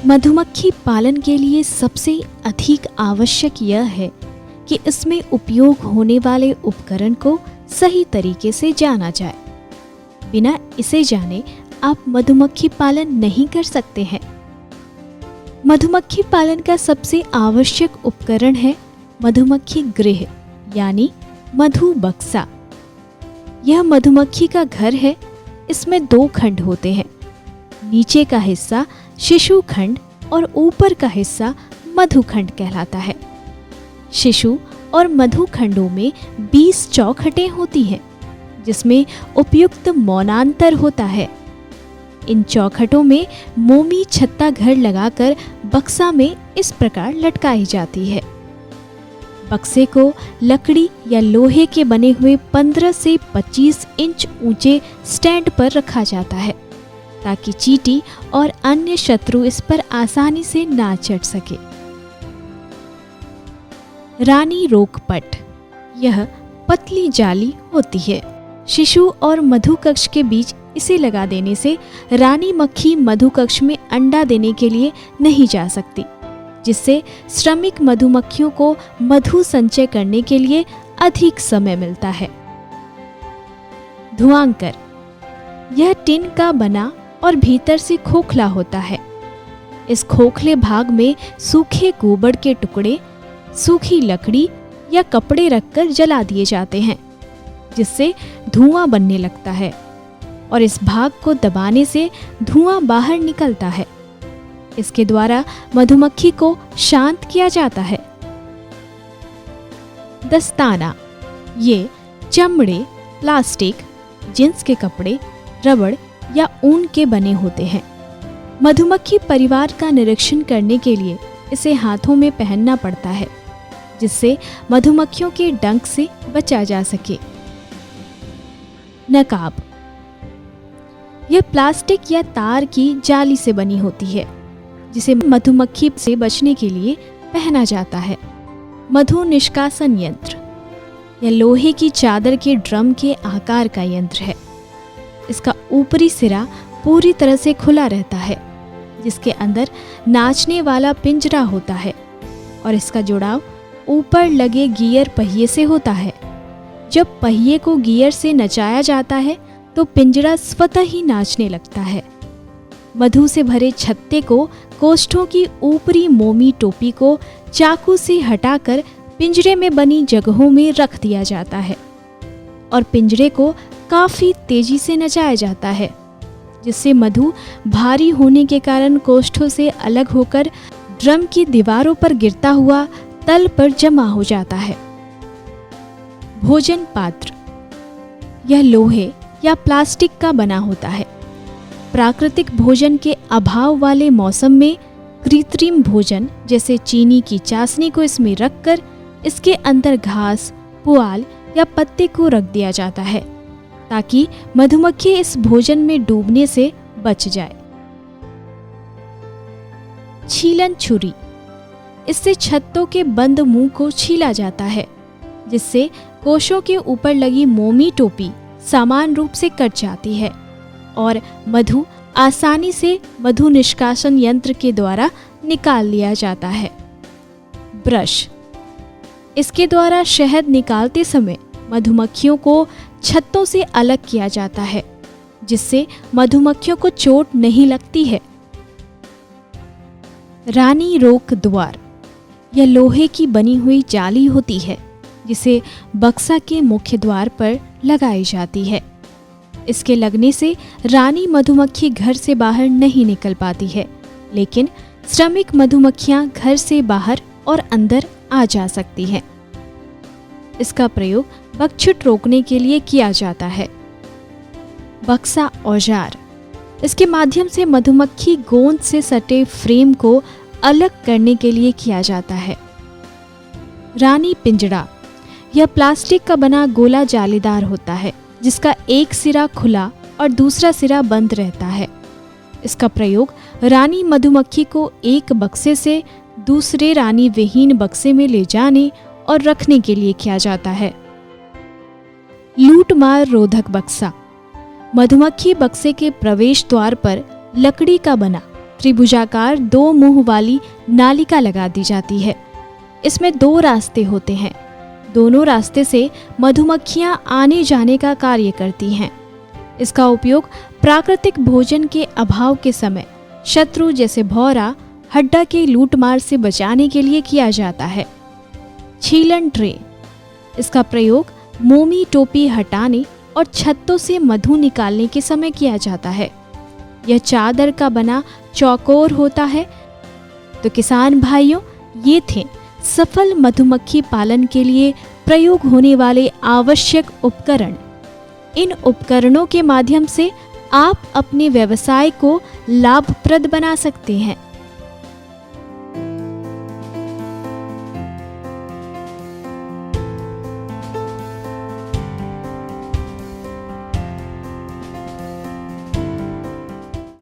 मधुमक्खी पालन के लिए सबसे अधिक आवश्यक यह है कि इसमें उपयोग होने वाले उपकरण को सही तरीके से जाना जाए। बिना इसे जाने आप मधुमक्खी पालन नहीं कर सकते हैं। मधुमक्खी पालन का सबसे आवश्यक उपकरण है मधुमक्खी गृह यानी मधु बक्सा। यह मधुमक्खी का घर है। इसमें 2 खंड होते हैं। नीचे का हिस्सा शिशु खंड और ऊपर का हिस्सा मधु खंड कहलाता है। शिशु और मधु खंडों में 20 चौखटें होती हैं, जिसमें उपयुक्त मौनांतर होता है। इन चौखटों में मोमी छत्ता घर लगाकर बक्सा में इस प्रकार लटकाई जाती है। बक्से को लकड़ी या लोहे के बने हुए 15 से 25 इंच ऊंचे स्टैंड पर रखा जाता है, ताकि चींटी और अन्य शत्रु इस पर आसानी से ना चढ़ सके। रानी रोकपट, यह पतली जाली होती है। शिशु और मधु कक्ष के बीच इसे लगा देने से रानी मक्खी मधु कक्ष में अंडा देने के लिए नहीं जा सकती, जिससे श्रमिक मधुमक्खियों को मधु संचय करने के लिए अधिक समय मिलता है। धुआंकर, यह टिन का बना और भीतर से खोखला होता है। इस खोखले भाग में सूखे गोबर के टुकड़े, सूखी लकड़ी या कपड़े रखकर जला दिए जाते हैं, जिससे धुआं बनने लगता है और इस भाग को दबाने से धुआं बाहर निकलता है। इसके द्वारा मधुमक्खी को शांत किया जाता है। दस्ताना, ये चमड़े, प्लास्टिक, जींस के कपड़े, रबड़ या ऊन के बने होते हैं। मधुमक्खी परिवार का निरीक्षण करने के लिए इसे हाथों में पहनना पड़ता है, जिससे मधुमक्खियों के डंक से बचा जा सके। नकाब, यह प्लास्टिक या तार की जाली से बनी होती है, जिसे मधुमक्खी से बचने के लिए पहना जाता है। मधु निष्कासन यंत्र, यह लोहे की चादर के ड्रम के आकार का यंत्र है। इसका ऊपरी सिरा पूरी तरह से खुला रहता है, जिसके अंदर नाचने वाला पिंजरा होता है और इसका जुड़ाव ऊपर लगे गियर पहिए से होता है। जब पहिए को गियर से नचाया जाता है तो पिंजरा स्वतः ही नाचने लगता है। मधु से भरे छत्ते को कोष्ठों की ऊपरी मोमी टोपी को चाकू से हटाकर पिंजरे में बनी जगहों में रख दिया जाता है और पिंजरे को काफी तेजी से नचाया जाता है, जिससे मधु भारी होने के कारण कोष्ठों से अलग होकर ड्रम की दीवारों पर गिरता हुआ तल पर जमा हो जाता है। भोजन पात्र, यह लोहे या प्लास्टिक का बना होता है। प्राकृतिक भोजन के अभाव वाले मौसम में कृत्रिम भोजन जैसे चीनी की चाशनी को इसमें रखकर इसके अंदर घास, पुआल या पत्ते को रख दिया जाता है, ताकि मधुमक्खी इस भोजन में डूबने से बच जाए। छीलन छुरी, इससे छत्तों के बंद मुंह को छीला जाता है, जिससे कोशों के ऊपर लगी मोमी टोपी समान रूप से कट जाती है और मधु आसानी से मधु निष्कासन यंत्र के द्वारा निकाल लिया जाता है। ब्रश, इसके द्वारा शहद निकालते समय मधुमक्खियों को छत्तों से अलग किया जाता है, जिससे मधुमक्खियों को चोट नहीं लगती है। रानी रोक द्वार, यह लोहे की बनी हुई जाली होती है, जिसे बक्सा के मुख्य द्वार पर लगाई जाती है। इसके लगने से रानी मधुमक्खी घर से बाहर नहीं निकल पाती है, लेकिन श्रमिक मधुमक्खियां घर से बाहर और अंदर आ जा सकती हैं। इसका प्रयोग बकछुट रोकने के लिए किया जाता है। बक्सा औजार, इसके माध्यम से मधुमक्खी गोंद से सटे फ्रेम को अलग करने के लिए किया जाता है। रानी पिंजड़ा, यह प्लास्टिक का बना गोला जालीदार होता है, जिसका एक सिरा खुला और दूसरा सिरा बंद रहता है। इसका प्रयोग रानी मधुमक्खी को एक बक्से से दूसरे रानी विहीन बक्से में ले जाने और रखने के लिए किया जाता है। लूटमार रोधक बक्सा, मधुमक्खी बक्से के प्रवेश द्वार पर लकड़ी का बना त्रिभुजाकार 2 मुंह वाली नालिका लगा दी जाती है। इसमें 2 रास्ते होते हैं। दोनों रास्ते से मधुमक्खियां आने जाने का कार्य करती हैं। इसका उपयोग प्राकृतिक भोजन के अभाव के समय शत्रु जैसे भौरा, हड्डा के लूटमार से बचाने के लिए किया जाता है। छीलन ट्रे, इसका प्रयोग मोमी टोपी हटाने और छत्तों से मधु निकालने के समय किया जाता है। यह चादर का बना चौकोर होता है। तो किसान भाइयों, ये थे सफल मधुमक्खी पालन के लिए प्रयोग होने वाले आवश्यक उपकरण। इन उपकरणों के माध्यम से आप अपने व्यवसाय को लाभप्रद बना सकते हैं।